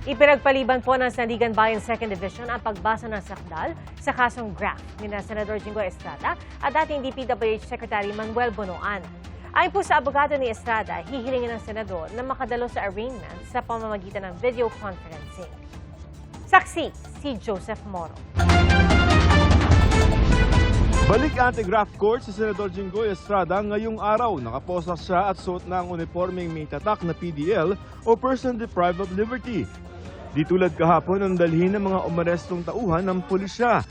Ipinagpaliban po ng Sandigan Bayan 2nd Division ang pagbasa ng sakdal sa kasong graft ni Senador Jinggoy Estrada at dating DPWH Secretary Manuel Bonoan. Ayon po sa abogado ni Estrada, hihilingin ng senador na makadalo sa arraignment sa pamamagitan ng video conferencing. Saksi, si Joseph Moro. Balik anti-graft court si Senador Jinggoy Estrada ngayong araw. Nakaposas siya at suot na ang uniformeng may tatak na PDL o Person Deprived of Liberty. Di tulad kahapon ang dalhin ng mga umarestong tauhan ng pulisya.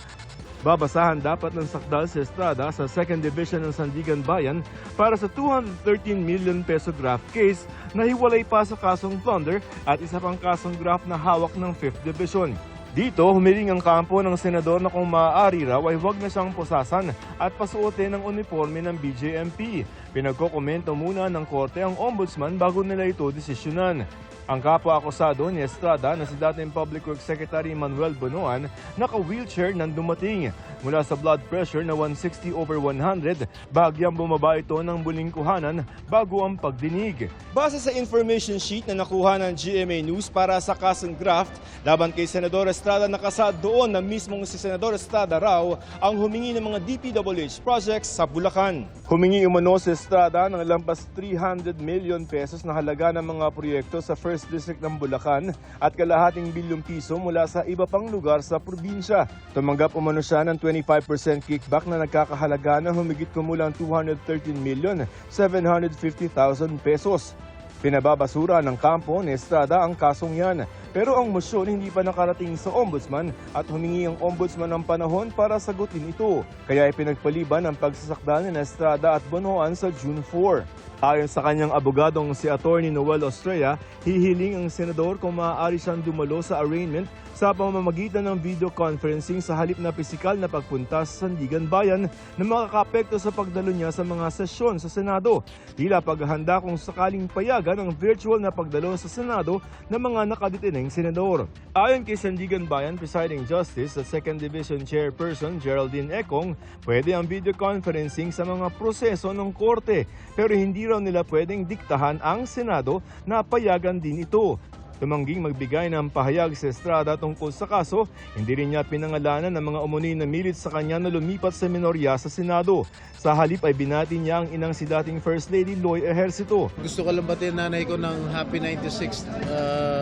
Babasahan dapat ng sakdal si Estrada sa 2nd Division ng Sandigan Bayan para sa 213 million peso graft case na hiwalay pa sa kasong plunder at isa pang kasong graft na hawak ng 5th Division. Dito, humiling ang kampo ng senador na kung maaari raw ay huwag na siyang pusasan at pasuotin ang uniforme ng BJMP. Pinagkokomento muna ng korte ang ombudsman bago nila ito desisyonan. Ang kapwa-akusado ni Estrada na si dating Public Works Secretary Manuel Bonoan naka-wheelchair nang dumating. Mula sa blood pressure na 160/100, bagyang bumaba ito ng buling kuhanan bago ang pagdinig. Base sa information sheet na nakuha ng GMA News para sa kasong graft laban kay Senador Estrada, nakasad doon na mismong si Senador Estrada raw ang humingi ng mga DPWH projects sa Bulacan. Humingi umano si Estrada ng lampas 300 million pesos na halaga ng mga proyekto sa First District ng Bulacan at kalahating bilyong piso mula sa iba pang lugar sa probinsya. Tumanggap umano siya ng 25% kickback na nagkakahalaga ng humigit kumulang 213,750,000 pesos. Pinababasura ng kampo ni Estrada ang kasong yan. Pero ang motion hindi pa nakarating sa ombudsman at humingi ang ombudsman ng panahon para sagutin ito. Kaya ipinagpaliban ang pagsasakdal ni Estrada at Bonoan sa June 4. Ayon sa kanyang abogadong si Attorney Noel Ostrea, hihiling ang senador kung maaari siyang dumalo sa arraignment sa pamamagitan ng video conferencing sa halip na pisikal na pagpunta sa Sandigan Bayan na makakaapekto sa pagdalo niya sa mga sesyon sa Senado. Tila paghahanda kung sakaling payagan ang virtual na pagdalo sa Senado ng mga nakadeteneng senador. Ayon kay Sandigan Bayan Presiding Justice sa 2nd Division Chairperson Geraldine Econg, pwede ang video conferencing sa mga proseso ng korte pero hindi raw nila pwedeng diktahan ang Senado na payagan din ito. Tumangging magbigay ng pahayag si Estrada tungkol sa kaso, hindi rin niya pinangalanan ng mga umano'y namilit sa kanya na lumipat sa minorya sa Senado. Sa halip ay binati niya ang inang si dating First Lady Loy Ejercito. Gusto ko lang batiin nanay ko ng happy 96th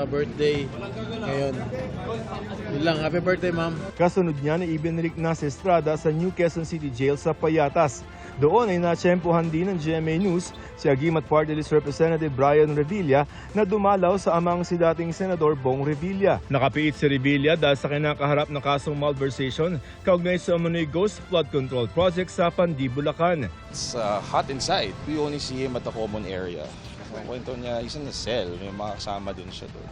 birthday ngayon. Yun lang, happy birthday ma'am. Kasunod niya na ibinalik na si Estrada sa New Quezon City Jail sa Payatas. Doon ay natsyempohan din ng GMA News si Agimat Party List Representative Brian Revilla na dumalaw sa amang si dating Senador Bong Revilla. Nakapiit si Revilla dahil sa kinakaharap na kasong malversation kaugnay sa umano'y Ghost Flood Control Project sa Pandi, Bulacan. It's hot inside. We only see him at the common area. Ang kwento niya, he's in a cell. May mga kasama din siya doon.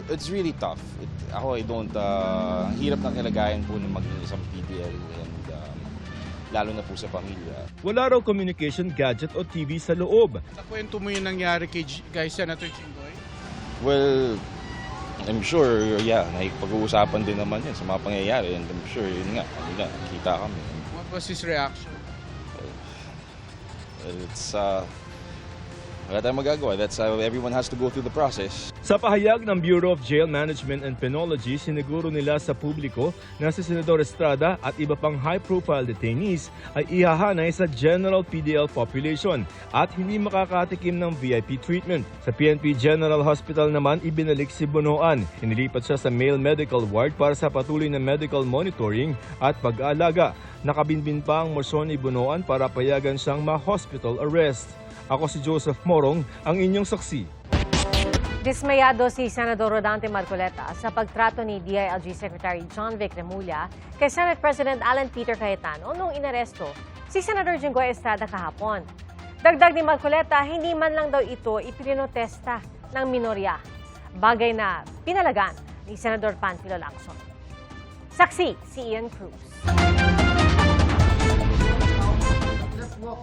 It's really tough. I don't, hirap ng kalagayan po ng maging isang PDL and lalo na po sa pamilya. Wala raw communication gadget o TV sa loob. Sa kwento mo yung nangyari kay Senator Jinggoy? Well, I'm sure, nakikipag-uusapan din naman yan sa mga pangyayari and I'm sure, yun nga, kita kami. What was his reaction? Well, it's, wala tayong magagawa. That's how everyone has to go through the process. Sa pahayag ng Bureau of Jail Management and Penology, siniguro nila sa publiko na si Senador Estrada at iba pang high-profile detainees ay ihahanay sa general PDL population at hindi makakatikim ng VIP treatment. Sa PNP General Hospital naman, ibinalik si Bonoan. Inilipat siya sa male medical ward para sa patuloy na medical monitoring at pag-aalaga. Nakabinbin pa ang motion ni Bonoan para payagan siyang ma-hospital arrest. Ako si Joseph Morong, ang inyong saksi. Dismayado si Senador Rodante Marcoleta sa pagtrato ni DILG Secretary John Vic Remulla kay Senate President Alan Peter Cayetano noong inaresto si Senador Jinggoy Estrada kahapon. Dagdag ni Marcoleta, hindi man lang daw ito ipinotesta ng minorya, bagay na pinalagan ni Senador Panfilo Lacson. Saksi si Ian Cruz.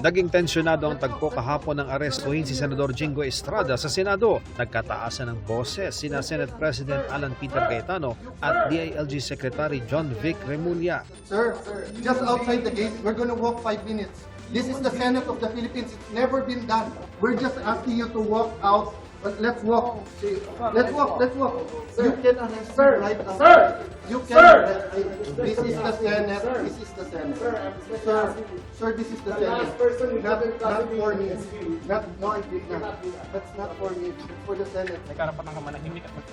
Naging tensyonado ang tagpo kahapon ng arestuhin si Senador Jinggoy Estrada sa Senado. Nagkataasan ng boses sina Senate President Alan Peter Cayetano at DILG Secretary John Vic Remulla. Sir, just outside the gate, we're going to walk 5 minutes. This is the Senate of the Philippines. It's never been done. We're just asking you to walk out Let's walk. Let's walk. You can arrest me right now. You can arrest me. This is the Senate. This is the Senate. Sir, this is the Senate. Not for me. That's not for me. It's for the Senate.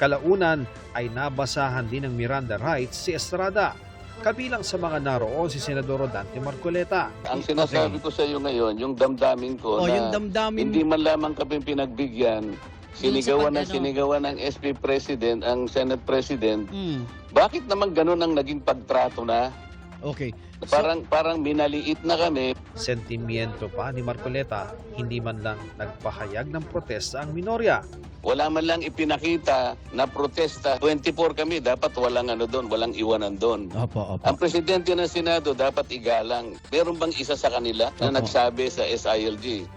Kalaunan ay nabasahan din ng Miranda rights si Estrada. Kabilang sa mga naroon si Senador Rodante Marcoleta. Ang sinasabi ko sa iyo ngayon, yung damdamin ko na hindi man lamang kami pinagbigyan, sinigawan ng SP President, ang Senate President, bakit naman ganun ang naging pagtrato na? Okay. Parang minaliit na kami. Sentimiento pa ni Marcoleta, hindi man lang nagpahayag ng protesta ang minorya. Wala man lang ipinakita na protesta. 24 kami, dapat walang walang iwanan doon. Opo. Ang presidente ng Senado dapat igalang. Meron bang isa sa kanila na nagsabi sa SILG?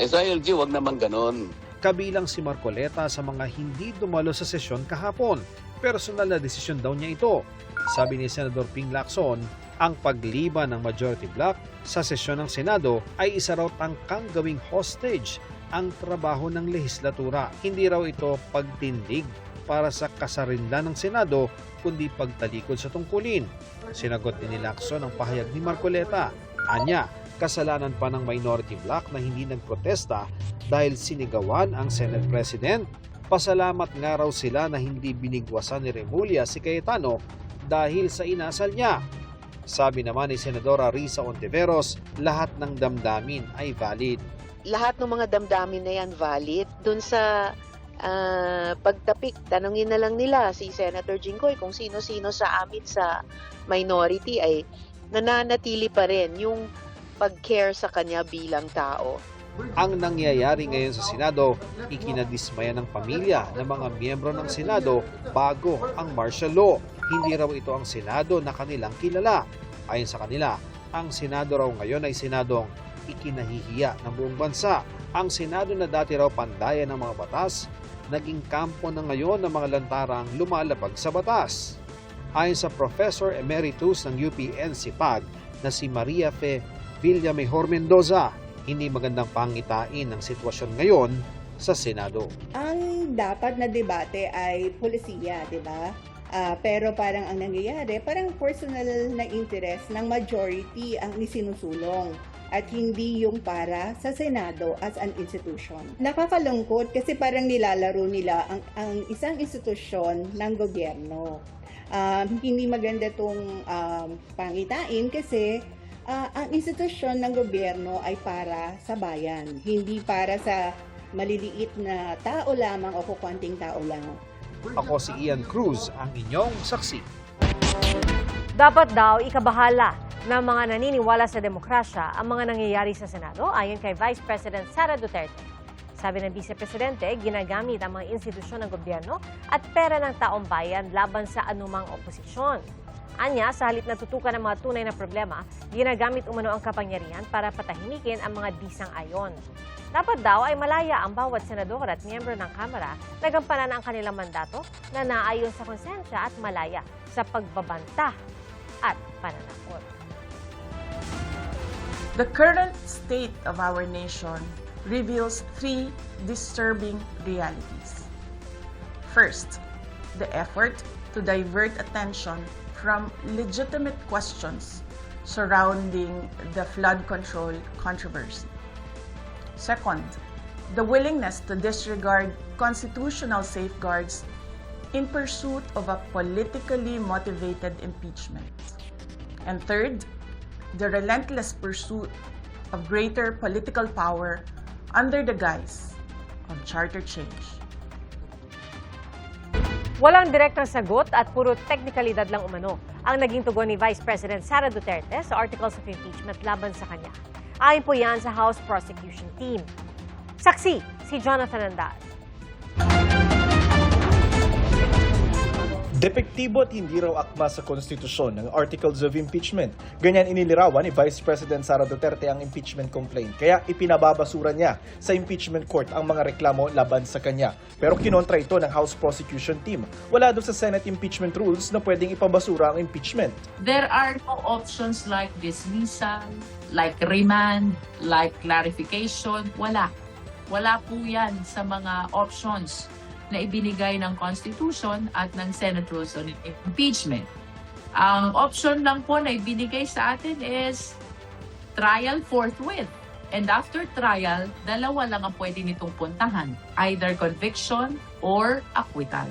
SILG, wag naman ganon. Kabilang si Marcoleta sa mga hindi dumalo sa sesyon kahapon. Personal na desisyon daw niya ito. Sabi ni Senador Ping Lacson, ang pagliban ng majority bloc sa sesyon ng Senado ay isa raw tangkang gawing hostage ang trabaho ng lehislatura. Hindi raw ito pagtindig para sa kasarinlan ng Senado, kundi pagtalikod sa tungkulin. Sinagot din ni Lacson ang pahayag ni Marcoleta. Anya, kasalanan pa ng minority bloc na hindi nagprotesta dahil sinigawan ang Senate President. Pasalamat nga raw sila na hindi binigwasan ni Remulla si Cayetano dahil sa inasal niya. Sabi naman ni Senadora Risa Ontiveros, lahat ng damdamin ay valid. Lahat ng mga damdamin na yan valid. Doon sa pagtapik, tanungin na lang nila si Senator Jinggoy kung sino-sino sa amin sa minority ay nananatili pa rin yung pag-care sa kanya bilang tao. Ang nangyayari ngayon sa Senado, ikinadismaya ng pamilya ng mga miyembro ng Senado bago ang martial law. Hindi raw ito ang Senado na kanilang kilala. Ayon sa kanila, ang Senado raw ngayon ay Senadong ikinahihiya ng buong bansa. Ang Senado na dati raw pandayan ng mga batas, naging kampo na ngayon ng mga lantarang lumalabag sa batas. Ayon sa Professor Emeritus ng UP-NCPAG na si Maria Fe Villamejor Mendoza, hindi magandang pangitain ang sitwasyon ngayon sa Senado. Ang dapat na debate ay polisiya, di ba? Pero parang ang nangyayari, parang personal na interest ng majority ang isinusulong at hindi yung para sa Senado as an institution. Nakakalungkot kasi parang nilalaro nila ang isang institusyon ng gobyerno. Hindi maganda itong pangitain kasi ang institusyon ng gobyerno ay para sa bayan, hindi para sa maliliit na tao lamang o kukunting tao lang. Ako si Ian Cruz, ang inyong saksi. Dapat daw ikabahala ng mga naniniwala sa demokrasya ang mga nangyayari sa Senado ayon kay Vice President Sara Duterte. Sabi ng Vice Presidente, ginagamit ang mga institusyon ng gobyerno at pera ng taong bayan laban sa anumang oposisyon. Anya, sa halip na tutukan ng mga tunay na problema, ginagamit umano ang kapangyarihan para patahimikin ang mga disang-ayon. Dapat daw ay malaya ang bawat senador at miyembro ng Kamara na gampanan ang kanilang mandato na naayon sa konsensya at malaya sa pagbabanta at pananakot. The current state of our nation reveals three disturbing realities. First, the effort to divert attention from legitimate questions surrounding the flood control controversy. Second, the willingness to disregard constitutional safeguards in pursuit of a politically motivated impeachment. And third, the relentless pursuit of greater political power under the guise of charter change. Walang direktang sagot at puro teknikalidad lang umano ang naging tugon ni Vice President Sara Duterte sa articles of impeachment laban sa kanya. Ayon po yan sa House Prosecution Team. Saksi, si Jonathan Andal. Depektibo at hindi raw akma sa konstitusyon ng articles of impeachment. Ganyan inilirawan ni Vice President Sara Duterte ang impeachment complaint. Kaya ipinababasura niya sa impeachment court ang mga reklamo laban sa kanya. Pero kinontra ito ng House Prosecution Team. Wala doon sa Senate impeachment rules na pwedeng ipabasura ang impeachment. There are no options like dismissal, like remand, like clarification. Wala. Wala po yan sa mga options na ibinigay ng Constitution at ng Senate Rules on Impeachment. Ang option lang po na ibinigay sa atin is trial forthwith. And after trial, dalawa lang ang pwede nitong puntahan. Either conviction or acquittal.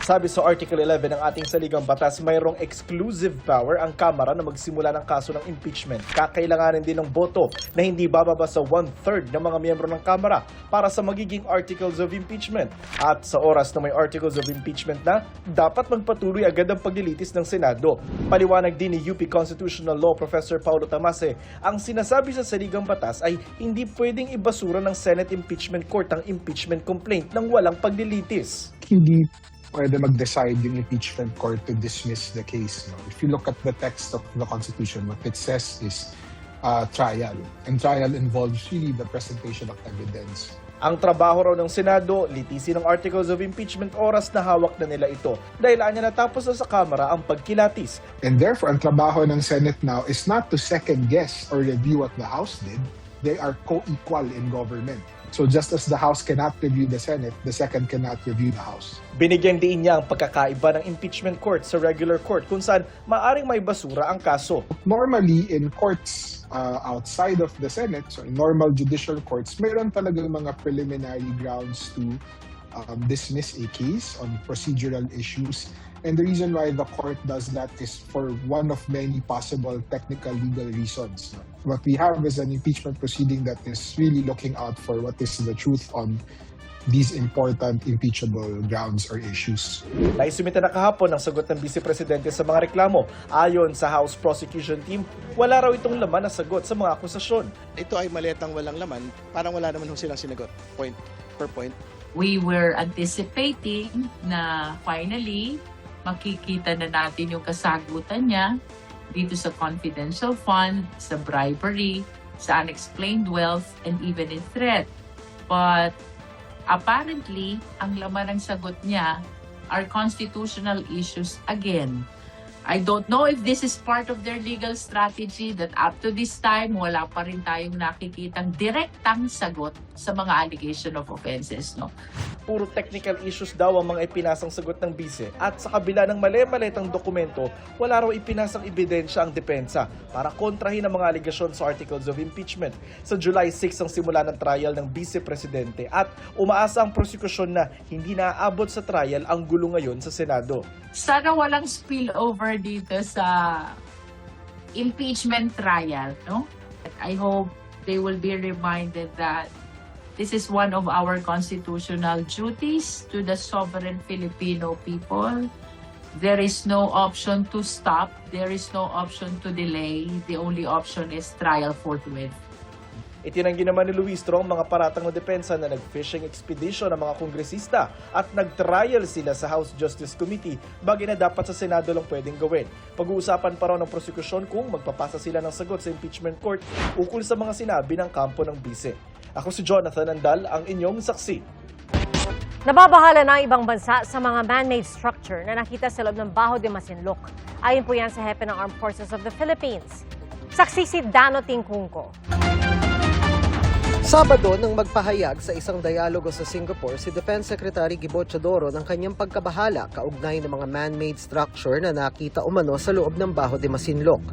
Sabi sa Article 11 ng ating saligang batas, mayroong exclusive power ang Kamara na magsimula ng kaso ng impeachment. Kakailanganin din ng boto na hindi bababa sa 1/3 ng mga miyembro ng Kamara para sa magiging articles of impeachment. At sa oras na may articles of impeachment na, dapat magpatuloy agad ang paglilitis ng Senado. Paliwanag din ni UP Constitutional Law Professor Paulo Tamase, ang sinasabi sa saligang batas ay hindi pwedeng ibasura ng Senate Impeachment Court ang impeachment complaint nang walang paglilitis. Hindi pwede mag-decide yung impeachment court to dismiss the case. No? If you look at the text of the Constitution, what it says is trial. And trial involves really the presentation of evidence. Ang trabaho raw ng Senado, litisin ang articles of impeachment oras na hawak na nila ito dahil anya natapos na sa Kamara ang pagkilatis. And therefore, ang trabaho ng Senate now is not to second-guess or review what the House did. They are co-equal in government. So just as the House cannot review the Senate, the second cannot review the House. Binigyan din niya ang pagkakaiba ng impeachment court sa regular court kung saan maaring may basura ang kaso. Normally, in courts outside of the Senate, so in normal judicial courts, mayroon talagang mga preliminary grounds to dismiss a case on procedural issues. And the reason why the court does that is for one of many possible technical legal reasons. What we have is an impeachment proceeding that is really looking out for what is the truth on these important impeachable grounds or issues. Naisumita na kahapon ang sagot ng Vice Presidente sa mga reklamo. Ayon sa House Prosecution Team, wala raw itong laman na sagot sa mga akusasyon. Ito ay maletang walang laman, parang wala naman silang sinagot, point per point. We were anticipating na finally makikita na natin yung kasagutan niya dito sa confidential fund, sa bribery, sa unexplained wealth, and even in threat. But apparently, ang laman ng sagot niya are constitutional issues again. I don't know if this is part of their legal strategy that up to this time, wala pa rin tayong nakikitang direktang sagot sa mga allegation of offenses. No? Puro technical issues daw ang mga ipinasang sagot ng bise at sa kabila ng mali-malitang dokumento, wala raw ipinasang ebidensya ang depensa para kontrahin ang mga aligasyon sa articles of impeachment. Sa July 6 ang simula ng trial ng Vice Presidente at umaasa ang prosekusyon na hindi naaabot sa trial ang gulo ngayon sa Senado. Sana walang spillover dito sa impeachment trial. No? I hope they will be reminded that this is one of our constitutional duties to the sovereign Filipino people. There is no option to stop. There is no option to delay. The only option is trial forthwith. Itinanggi naman ni Luistro ang mga paratang na depensa na nag-fishing expedition ng mga kongresista at nag-trial sila sa House Justice Committee, bagay na dapat sa Senado lang pwedeng gawin. Pag-uusapan pa raw ng prosekusyon kung magpapasa sila ng sagot sa impeachment court ukol sa mga sinabi ng kampo ng bise. Ako si Jonathan Andal, ang inyong saksi. Nababahala na ang ibang bansa sa mga man-made structure na nakita sa loob ng Baho de Masinloc. Ayon po yan sa hepe ng Armed Forces of the Philippines. Saksi si Dano Tingkungko. Sabado nang magpahayag sa isang dialogo sa Singapore si Defense Secretary Gibo Teodoro ng kanyang pagkabahala kaugnay ng mga man-made structure na nakita umano sa loob ng Baho de Masinloc.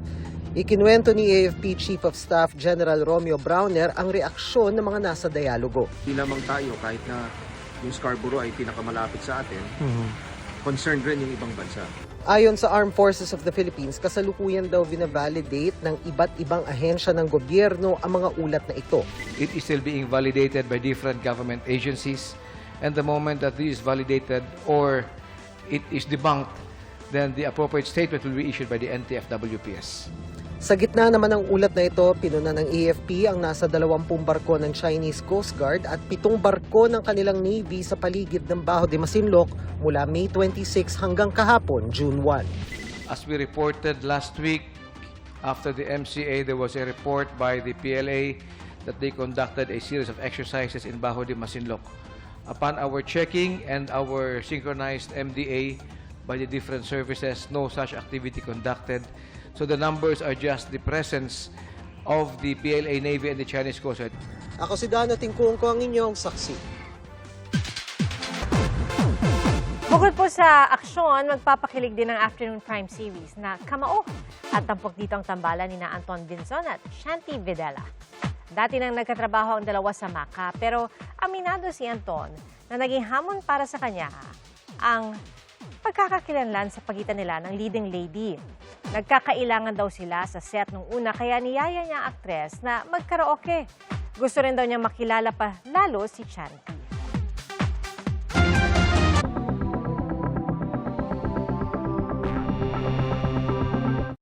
Ikinuwento ni AFP Chief of Staff General Romeo Browner ang reaksyon ng mga nasa dialogo. Hindi lamang tayo kahit na yung Scarborough ay pinakamalapit sa atin, concerned rin yung ibang bansa. Ayon sa Armed Forces of the Philippines, kasalukuyan daw vina-validate ng iba't ibang ahensya ng gobyerno ang mga ulat na ito. It is still being validated by different government agencies, and the moment that this is validated or it is debunked, then the appropriate statement will be issued by the NTF-WPS. Sa gitna naman ng ulat na ito, pinuna ng AFP ang nasa 20 barko ng Chinese Coast Guard at 7 barko ng kanilang Navy sa paligid ng Baho de Masinloc mula May 26 hanggang kahapon, June 1. As we reported last week, after the MCA, there was a report by the PLA that they conducted a series of exercises in Baho de Masinloc. Upon our checking and our synchronized MDA by the different services, no such activity conducted. So the numbers are just the presence of the PLA Navy and the Chinese Coast Guard. Ako si Dano Tingkung ko, ang inyong saksi. Bukod po sa aksyon, magpapakilig din ang afternoon prime series na Kamao. At tampok dito ang tambalan ni Anton Vinson at Shanti Videla. Dati nang nagkatrabaho ang dalawa sa Macca, pero aminado si Anton na naging hamon para sa kanya ang pagkakakilanlan sa pagitan nila ng leading lady. Nagkakailangan daw sila sa set nung una kaya niyaya niya ang aktres na magkaraoke. Gusto rin daw niyang makilala pa lalo si Shanti.